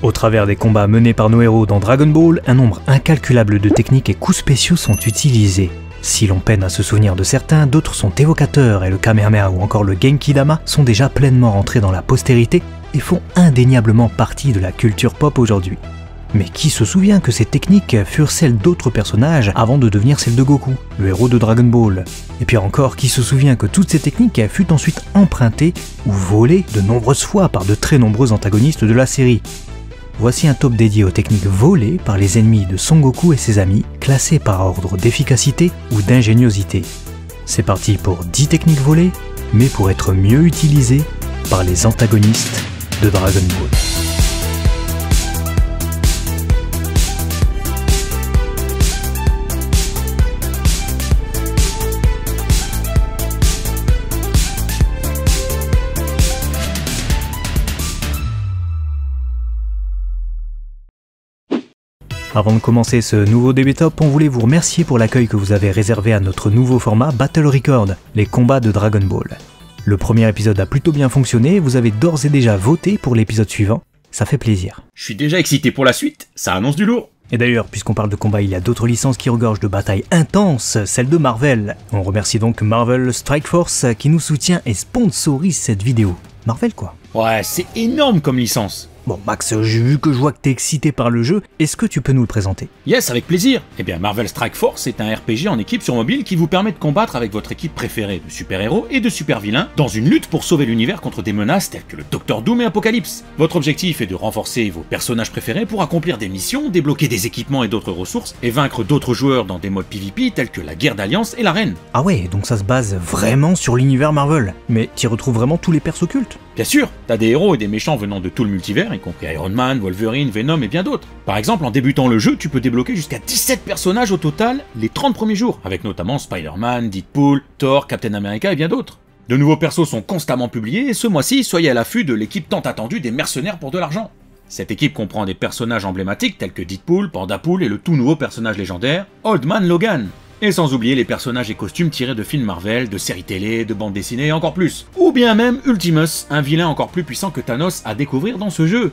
Au travers des combats menés par nos héros dans Dragon Ball, un nombre incalculable de techniques et coups spéciaux sont utilisés. Si l'on peine à se souvenir de certains, d'autres sont évocateurs et le Kamehameha ou encore le Genki-Dama sont déjà pleinement rentrés dans la postérité et font indéniablement partie de la culture pop aujourd'hui. Mais qui se souvient que ces techniques furent celles d'autres personnages avant de devenir celles de Goku, le héros de Dragon Ball? Et puis encore, qui se souvient que toutes ces techniques furent ensuite empruntées ou volées de nombreuses fois par de très nombreux antagonistes de la série? Voici un top dédié aux techniques volées par les ennemis de Son Goku et ses amis, classées par ordre d'efficacité ou d'ingéniosité. C'est parti pour 10 techniques volées, mais pour être mieux utilisées par les antagonistes de Dragon Ball. Avant de commencer ce nouveau DB Top, on voulait vous remercier pour l'accueil que vous avez réservé à notre nouveau format Battle Record, les combats de Dragon Ball. Le premier épisode a plutôt bien fonctionné, vous avez d'ores et déjà voté pour l'épisode suivant, ça fait plaisir. Je suis déjà excité pour la suite, ça annonce du lourd. Et d'ailleurs, puisqu'on parle de combat, il y a d'autres licences qui regorgent de batailles intenses, celle de Marvel. On remercie donc Marvel Strike Force qui nous soutient et sponsorise cette vidéo. Marvel quoi. Ouais, c'est énorme comme licence. Bon Max, vu que je vois que t'es excité par le jeu, est-ce que tu peux nous le présenter? Yes, avec plaisir. Eh bien, Marvel Strike Force est un RPG en équipe sur mobile qui vous permet de combattre avec votre équipe préférée de super-héros et de super-vilains dans une lutte pour sauver l'univers contre des menaces telles que le Docteur Doom et Apocalypse. Votre objectif est de renforcer vos personnages préférés pour accomplir des missions, débloquer des équipements et d'autres ressources, et vaincre d'autres joueurs dans des modes PvP tels que la guerre d'Alliance et l'arène. Ah ouais, donc ça se base vraiment sur l'univers Marvel. Mais t'y retrouves vraiment tous les persos cultes? Bien sûr, t'as des héros et des méchants venant de tout le multivers, y compris Iron Man, Wolverine, Venom et bien d'autres. Par exemple, en débutant le jeu, tu peux débloquer jusqu'à 17 personnages au total les 30 premiers jours, avec notamment Spider-Man, Deadpool, Thor, Captain America et bien d'autres. De nouveaux persos sont constamment publiés et ce mois-ci, soyez à l'affût de l'équipe tant attendue des mercenaires pour de l'argent. Cette équipe comprend des personnages emblématiques tels que Deadpool, Pandapool et le tout nouveau personnage légendaire, Old Man Logan. Et sans oublier les personnages et costumes tirés de films Marvel, de séries télé, de bandes dessinées et encore plus. Ou bien même Ultimus, un vilain encore plus puissant que Thanos à découvrir dans ce jeu.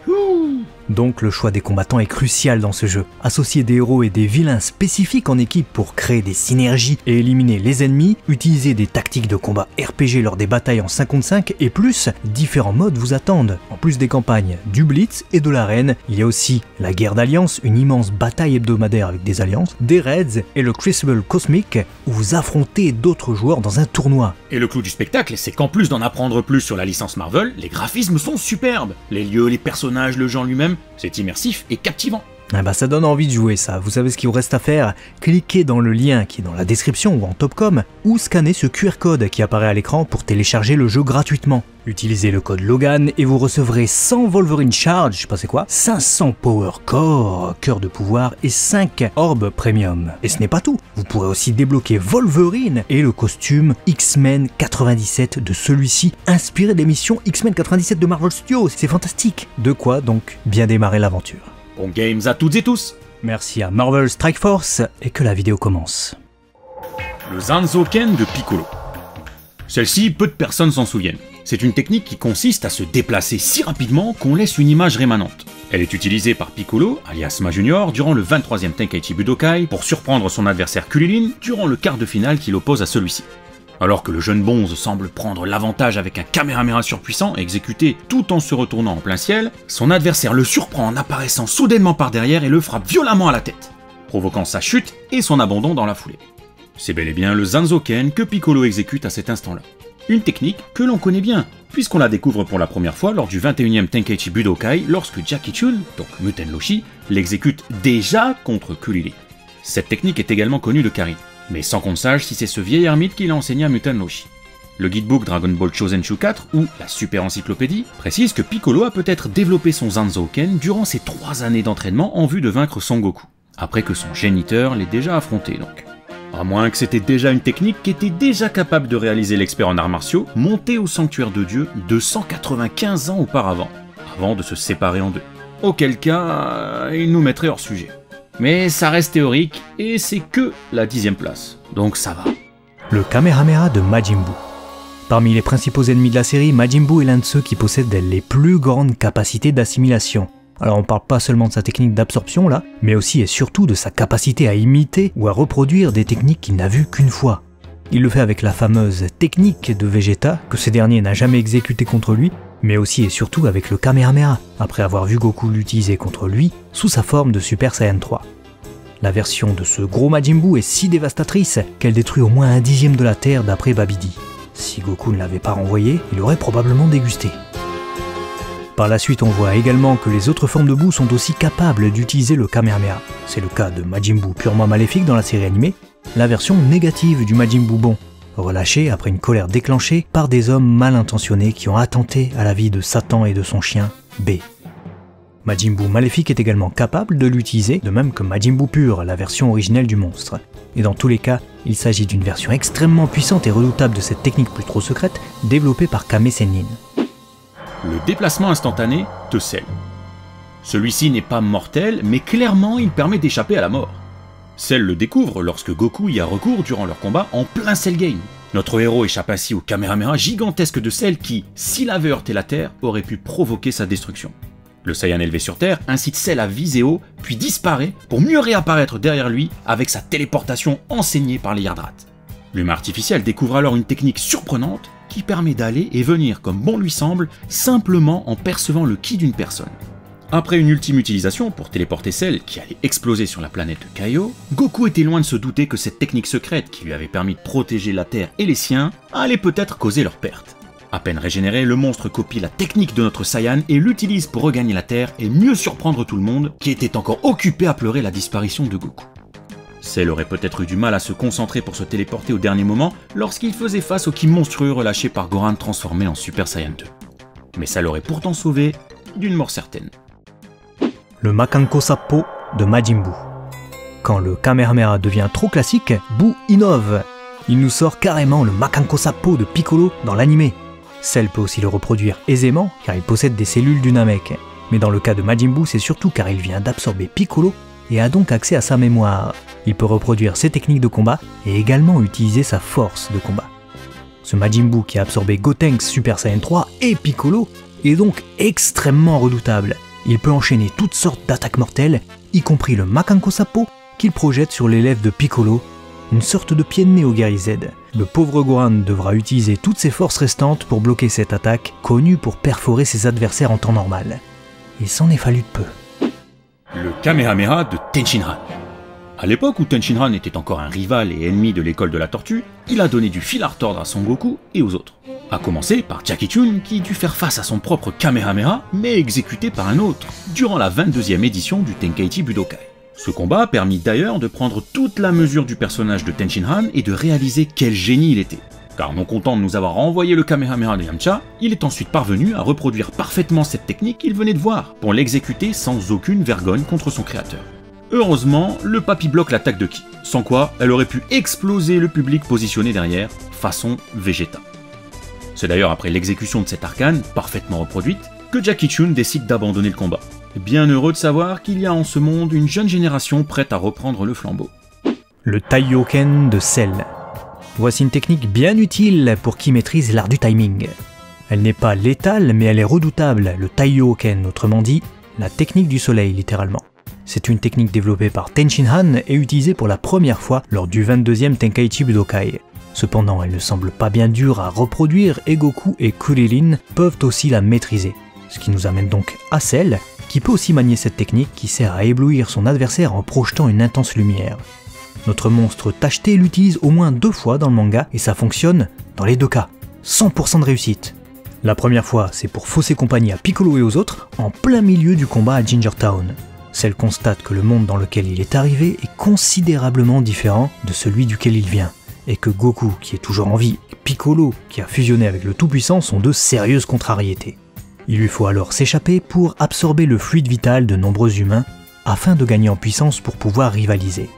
Ouh. Donc le choix des combattants est crucial dans ce jeu. Associer des héros et des vilains spécifiques en équipe pour créer des synergies et éliminer les ennemis, utiliser des tactiques de combat RPG lors des batailles en 5 contre 5 et plus, différents modes vous attendent. En plus des campagnes, du Blitz et de l'arène, il y a aussi la guerre d'Alliance, une immense bataille hebdomadaire avec des alliances, des raids et le Crucible Cosmic où vous affrontez d'autres joueurs dans un tournoi. Et le clou du spectacle, c'est qu'en plus d'en apprendre plus sur la licence Marvel, les graphismes sont superbes. Les lieux, les personnages, le genre lui-même, c'est immersif et captivant. Ah bah ça donne envie de jouer ça, vous savez ce qu'il vous reste à faire? Cliquez dans le lien qui est dans la description ou en Topcom, ou scannez ce QR code qui apparaît à l'écran pour télécharger le jeu gratuitement. Utilisez le code Logan et vous recevrez 100 Wolverine Charge, je sais pas c'est quoi, 500 Power Core, cœur de pouvoir et 5 Orbes Premium. Et ce n'est pas tout, vous pourrez aussi débloquer Wolverine et le costume X-Men 97 de celui-ci, inspiré des missions X-Men 97 de Marvel Studios, c'est fantastique. De quoi donc bien démarrer l'aventure. Bon games à toutes et tous. Merci à Marvel Strike Force et que la vidéo commence. Le Zanzoken de Piccolo. Celle-ci, peu de personnes s'en souviennent. C'est une technique qui consiste à se déplacer si rapidement qu'on laisse une image rémanente. Elle est utilisée par Piccolo, alias Ma Junior, durant le 23e Tenkaichi Budokai pour surprendre son adversaire Kulilin durant le quart de finale qui l'oppose à celui-ci. Alors que le jeune bonze semble prendre l'avantage avec un Kamehameha surpuissant exécuté tout en se retournant en plein ciel, son adversaire le surprend en apparaissant soudainement par derrière et le frappe violemment à la tête, provoquant sa chute et son abandon dans la foulée. C'est bel et bien le Zanzoken que Piccolo exécute à cet instant-là. Une technique que l'on connaît bien, puisqu'on la découvre pour la première fois lors du 21e Tenkaichi Budokai lorsque Jackie Chun, donc Muten Roshi, l'exécute déjà contre Kulilin. Cette technique est également connue de Karin. Mais sans qu'on ne sache si c'est ce vieil ermite qui l'a enseigné à Muten Roshi. Le guidebook Dragon Ball Chosenshu 4, ou la Super Encyclopédie, précise que Piccolo a peut-être développé son Zanzoken durant ses 3 années d'entraînement en vue de vaincre Son Goku, après que son géniteur l'ait déjà affronté donc. À moins que c'était déjà une technique qui était déjà capable de réaliser l'expert en arts martiaux, monté au sanctuaire de Dieu 295 ans auparavant, avant de se séparer en deux. Auquel cas, il nous mettrait hors sujet. Mais ça reste théorique, et c'est que la 10e place, donc ça va. Le Kamehameha de Majin Buu. Parmi les principaux ennemis de la série, Majin Buu est l'un de ceux qui possèdent les plus grandes capacités d'assimilation. Alors on parle pas seulement de sa technique d'absorption là, mais aussi et surtout de sa capacité à imiter ou à reproduire des techniques qu'il n'a vues qu'une fois. Il le fait avec la fameuse technique de Vegeta, que ce dernier n'a jamais exécutée contre lui, mais aussi et surtout avec le Kamehameha, après avoir vu Goku l'utiliser contre lui sous sa forme de Super Saiyan 3. La version de ce gros Majin Buu est si dévastatrice qu'elle détruit au moins 1/10 de la Terre d'après Babidi. Si Goku ne l'avait pas renvoyé, il aurait probablement dégusté. Par la suite, on voit également que les autres formes de Buu sont aussi capables d'utiliser le Kamehameha. C'est le cas de Majin Buu purement maléfique dans la série animée, la version négative du Majin Buu bon, relâché après une colère déclenchée par des hommes mal intentionnés qui ont attenté à la vie de Satan et de son chien, B. Majin Buu maléfique est également capable de l'utiliser, de même que Majin Buu pur, la version originelle du monstre. Et dans tous les cas, il s'agit d'une version extrêmement puissante et redoutable de cette technique plus trop secrète, développée par Kame Sennin. Le déplacement instantané te scelle. Celui-ci n'est pas mortel, mais clairement il permet d'échapper à la mort. Cell le découvre lorsque Goku y a recours durant leur combat en plein Cell Game. Notre héros échappe ainsi au Kamehameha gigantesque de Cell qui, s'il avait heurté la Terre, aurait pu provoquer sa destruction. Le Saiyan élevé sur Terre incite Cell à viser haut, puis disparaît pour mieux réapparaître derrière lui avec sa téléportation enseignée par les Yardrat. L'humain artificiel découvre alors une technique surprenante qui permet d'aller et venir comme bon lui semble, simplement en percevant le ki d'une personne. Après une ultime utilisation pour téléporter Cell qui allait exploser sur la planète Kaio, Goku était loin de se douter que cette technique secrète qui lui avait permis de protéger la Terre et les siens allait peut-être causer leur perte. À peine régénéré, le monstre copie la technique de notre Saiyan et l'utilise pour regagner la Terre et mieux surprendre tout le monde qui était encore occupé à pleurer la disparition de Goku. Cell aurait peut-être eu du mal à se concentrer pour se téléporter au dernier moment lorsqu'il faisait face au ki monstrueux relâché par Gohan transformé en Super Saiyan 2. Mais ça l'aurait pourtant sauvé d'une mort certaine. Le Makanko Sappo de Majin Buu. Quand le Kamehameha devient trop classique, Buu innove. Il nous sort carrément le Makanko Sappo de Piccolo dans l'anime. Cell peut aussi le reproduire aisément car il possède des cellules du Namek. Mais dans le cas de Majin Buu, c'est surtout car il vient d'absorber Piccolo et a donc accès à sa mémoire. Il peut reproduire ses techniques de combat et également utiliser sa force de combat. Ce Majin Buu qui a absorbé Gotenks Super Saiyan 3 et Piccolo est donc extrêmement redoutable. Il peut enchaîner toutes sortes d'attaques mortelles, y compris le Makanko Sappo qu'il projette sur les lèvres de Piccolo, une sorte de pied de nez au guerrier Z. Le pauvre Gohan devra utiliser toutes ses forces restantes pour bloquer cette attaque, connue pour perforer ses adversaires en temps normal. Il s'en est fallu de peu. Le Kamehameha de Tenshinhan. À l'époque où Tenshinhan était encore un rival et ennemi de l'école de la tortue, il a donné du fil à retordre à Son Goku et aux autres. A commencer par Jackie Chun qui dut faire face à son propre Kamehameha, mais exécuté par un autre, durant la 22e édition du Tenkaichi Budokai. Ce combat permit d'ailleurs de prendre toute la mesure du personnage de Tenshinhan et de réaliser quel génie il était. Car non content de nous avoir renvoyé le Kamehameha de Yamcha, il est ensuite parvenu à reproduire parfaitement cette technique qu'il venait de voir, pour l'exécuter sans aucune vergogne contre son créateur. Heureusement, le papy bloque l'attaque de Ki, sans quoi elle aurait pu exploser le public positionné derrière, façon Vegeta. C'est d'ailleurs après l'exécution de cette arcane, parfaitement reproduite, que Jackie Chun décide d'abandonner le combat. Bien heureux de savoir qu'il y a en ce monde une jeune génération prête à reprendre le flambeau. Le Taioken de Cell. Voici une technique bien utile pour qui maîtrise l'art du timing. Elle n'est pas létale, mais elle est redoutable, le Taioken, autrement dit, la technique du soleil littéralement. C'est une technique développée par Tenshinhan et utilisée pour la première fois lors du 22e Tenkaichi Budokai. Cependant, elle ne semble pas bien dure à reproduire et Goku et Krillin peuvent aussi la maîtriser. Ce qui nous amène donc à Cell, qui peut aussi manier cette technique qui sert à éblouir son adversaire en projetant une intense lumière. Notre monstre tacheté l'utilise au moins 2 fois dans le manga et ça fonctionne dans les 2 cas. 100% de réussite. La première fois, c'est pour fausser compagnie à Piccolo et aux autres, en plein milieu du combat à Ginger Town. Cell constate que le monde dans lequel il est arrivé est considérablement différent de celui duquel il vient, et que Goku, qui est toujours en vie, et Piccolo, qui a fusionné avec le Tout-Puissant, sont de sérieuses contrariétés. Il lui faut alors s'échapper pour absorber le fluide vital de nombreux humains, afin de gagner en puissance pour pouvoir rivaliser.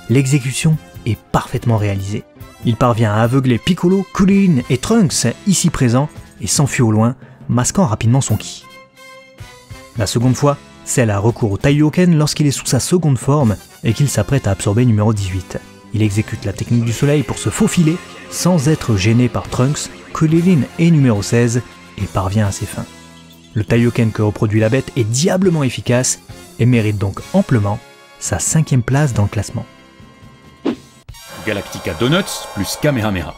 L'exécution est parfaitement réalisée. Il parvient à aveugler Piccolo, Krillin et Trunks, ici présents, et s'enfuit au loin, masquant rapidement son ki. La seconde fois, Cell a recours au Taioken lorsqu'il est sous sa seconde forme et qu'il s'apprête à absorber numéro 18. Il exécute la technique du soleil pour se faufiler sans être gêné par Trunks, Krillin et numéro 16 et parvient à ses fins. Le Taioken que reproduit la bête est diablement efficace et mérite donc amplement sa 5e place dans le classement. Galactica Donuts plus Kamehameha.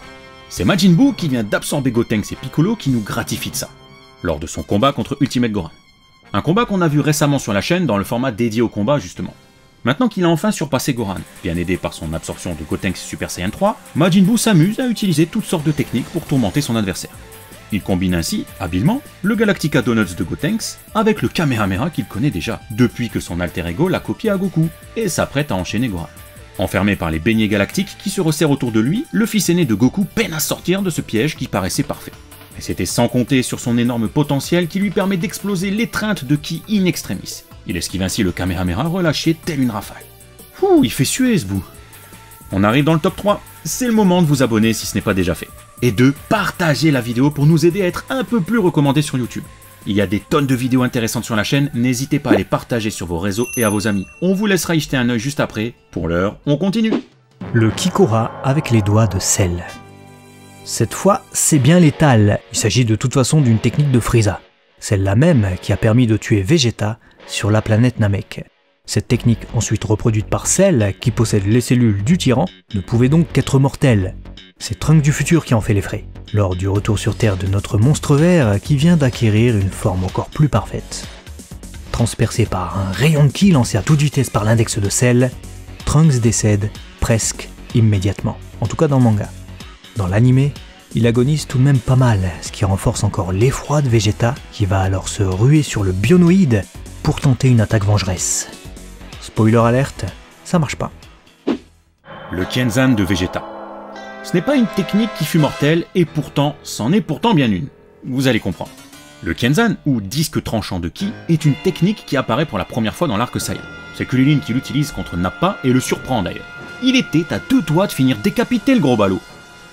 C'est Majin Buu qui vient d'absorber Gotenks et Piccolo qui nous gratifie de ça, lors de son combat contre Ultimate Goran. Un combat qu'on a vu récemment sur la chaîne dans le format dédié au combat justement. Maintenant qu'il a enfin surpassé Goran, bien aidé par son absorption de Gotenks Super Saiyan 3, Majin Buu s'amuse à utiliser toutes sortes de techniques pour tourmenter son adversaire. Il combine ainsi, habilement, le Galactica Donuts de Gotenks avec le Kamehameha qu'il connaît déjà, depuis que son alter ego l'a copié à Goku, et s'apprête à enchaîner Goran. Enfermé par les beignets galactiques qui se resserrent autour de lui, le fils aîné de Goku peine à sortir de ce piège qui paraissait parfait. Et c'était sans compter sur son énorme potentiel qui lui permet d'exploser l'étreinte de Ki in extremis. Il esquive ainsi le Kamehameha relâché tel une rafale. Ouh, il fait suer ce bout. On arrive dans le top 3, c'est le moment de vous abonner si ce n'est pas déjà fait. Et de partager la vidéo pour nous aider à être un peu plus recommandés sur YouTube. Il y a des tonnes de vidéos intéressantes sur la chaîne, n'hésitez pas à les partager sur vos réseaux et à vos amis. On vous laissera y jeter un œil juste après. Pour l'heure, on continue. Le Kikora avec les doigts de sel. Cette fois, c'est bien létal. Il s'agit de toute façon d'une technique de Frieza. Celle-là même qui a permis de tuer Vegeta sur la planète Namek. Cette technique, ensuite reproduite par Cell, qui possède les cellules du tyran, ne pouvait donc qu'être mortelle. C'est Trunks du futur qui en fait les frais, lors du retour sur Terre de notre monstre vert qui vient d'acquérir une forme encore plus parfaite. Transpercé par un rayon de ki lancé à toute vitesse par l'index de Cell, Trunks décède presque immédiatement, en tout cas dans le manga. Dans l'anime, il agonise tout de même pas mal, ce qui renforce encore l'effroi de Vegeta qui va alors se ruer sur le Bionoïde pour tenter une attaque vengeresse. Spoiler alerte, ça marche pas. Le Kenzan de Vegeta. Ce n'est pas une technique qui fut mortelle et pourtant, c'en est pourtant bien une. Vous allez comprendre. Le Kenzan, ou disque tranchant de Ki, est une technique qui apparaît pour la première fois dans l'arc Saiyan. C'est Kulilin qui l'utilise contre Nappa et le surprend d'ailleurs. Il était à 2 doigts de finir décapité le gros ballot.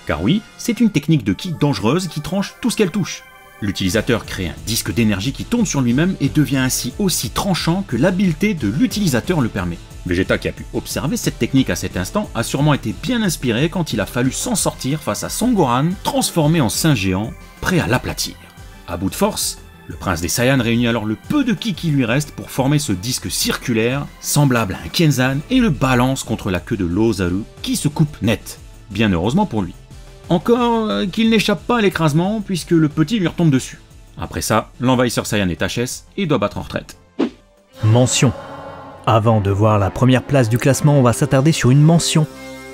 Car oui, c'est une technique de Ki dangereuse qui tranche tout ce qu'elle touche. L'utilisateur crée un disque d'énergie qui tourne sur lui-même et devient ainsi aussi tranchant que l'habileté de l'utilisateur le permet. Vegeta, qui a pu observer cette technique à cet instant, a sûrement été bien inspiré quand il a fallu s'en sortir face à Son Gohan, transformé en Saint géant, prêt à l'aplatir. À bout de force, le prince des Saiyans réunit alors le peu de Ki qui lui reste pour former ce disque circulaire, semblable à un Kenzan, et le balance contre la queue de l'Ozaru, qui se coupe net, bien heureusement pour lui. Encore qu'il n'échappe pas à l'écrasement puisque le petit lui retombe dessus. Après ça, l'envahisseur Saiyan est HS et doit battre en retraite. Mention. Avant de voir la première place du classement, on va s'attarder sur une mention.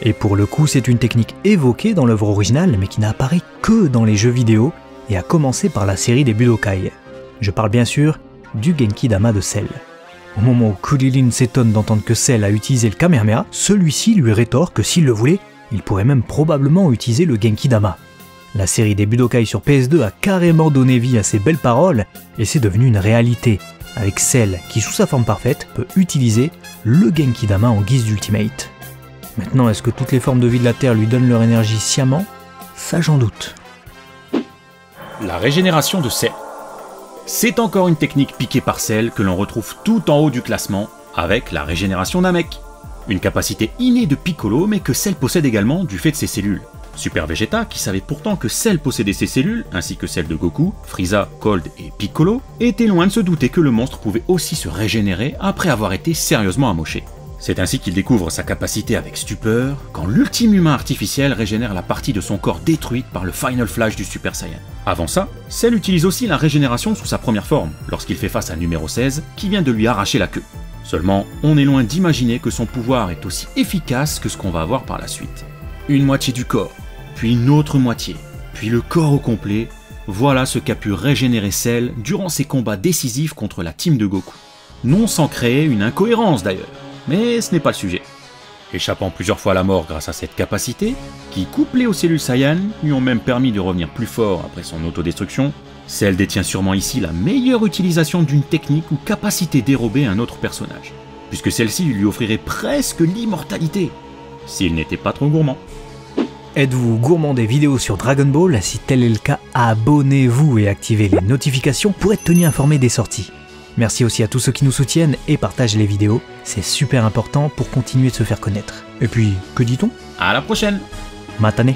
Et pour le coup, c'est une technique évoquée dans l'œuvre originale mais qui n'apparaît que dans les jeux vidéo et a commencé par la série des Budokai. Je parle bien sûr du Genki Dama de Cell. Au moment où Kulilin s'étonne d'entendre que Cell a utilisé le Kamehameha, celui-ci lui rétorque que s'il le voulait, il pourrait même probablement utiliser le Genki Dama. La série des Budokai sur PS2 a carrément donné vie à ces belles paroles et c'est devenu une réalité, avec Cell qui sous sa forme parfaite peut utiliser le Genki Dama en guise d'ultimate. Maintenant, est-ce que toutes les formes de vie de la Terre lui donnent leur énergie sciemment? Ça j'en doute. La régénération de Cell. C'est encore une technique piquée par Cell que l'on retrouve tout en haut du classement avec la régénération Namek. Une capacité innée de Piccolo mais que Cell possède également du fait de ses cellules. Super Vegeta, qui savait pourtant que Cell possédait ses cellules, ainsi que celles de Goku, Frieza, Cold et Piccolo, était loin de se douter que le monstre pouvait aussi se régénérer après avoir été sérieusement amoché. C'est ainsi qu'il découvre sa capacité avec stupeur, quand l'ultime humain artificiel régénère la partie de son corps détruite par le Final Flash du Super Saiyan. Avant ça, Cell utilise aussi la régénération sous sa première forme, lorsqu'il fait face à numéro 16, qui vient de lui arracher la queue. Seulement, on est loin d'imaginer que son pouvoir est aussi efficace que ce qu'on va voir par la suite. Une moitié du corps, puis une autre moitié, puis le corps au complet, voilà ce qu'a pu régénérer Cell durant ses combats décisifs contre la team de Goku. Non sans créer une incohérence d'ailleurs, mais ce n'est pas le sujet. Échappant plusieurs fois à la mort grâce à cette capacité, qui couplée aux cellules Saiyan lui ont même permis de revenir plus fort après son autodestruction, Cell détient sûrement ici la meilleure utilisation d'une technique ou capacité dérobée à un autre personnage, puisque celle-ci lui offrirait presque l'immortalité, s'il n'était pas trop gourmand. Êtes-vous gourmand des vidéos sur Dragon Ball? Si tel est le cas, abonnez-vous et activez les notifications pour être tenu informé des sorties. Merci aussi à tous ceux qui nous soutiennent et partagent les vidéos, c'est super important pour continuer de se faire connaître. Et puis, que dit-on? À la prochaine! Matane!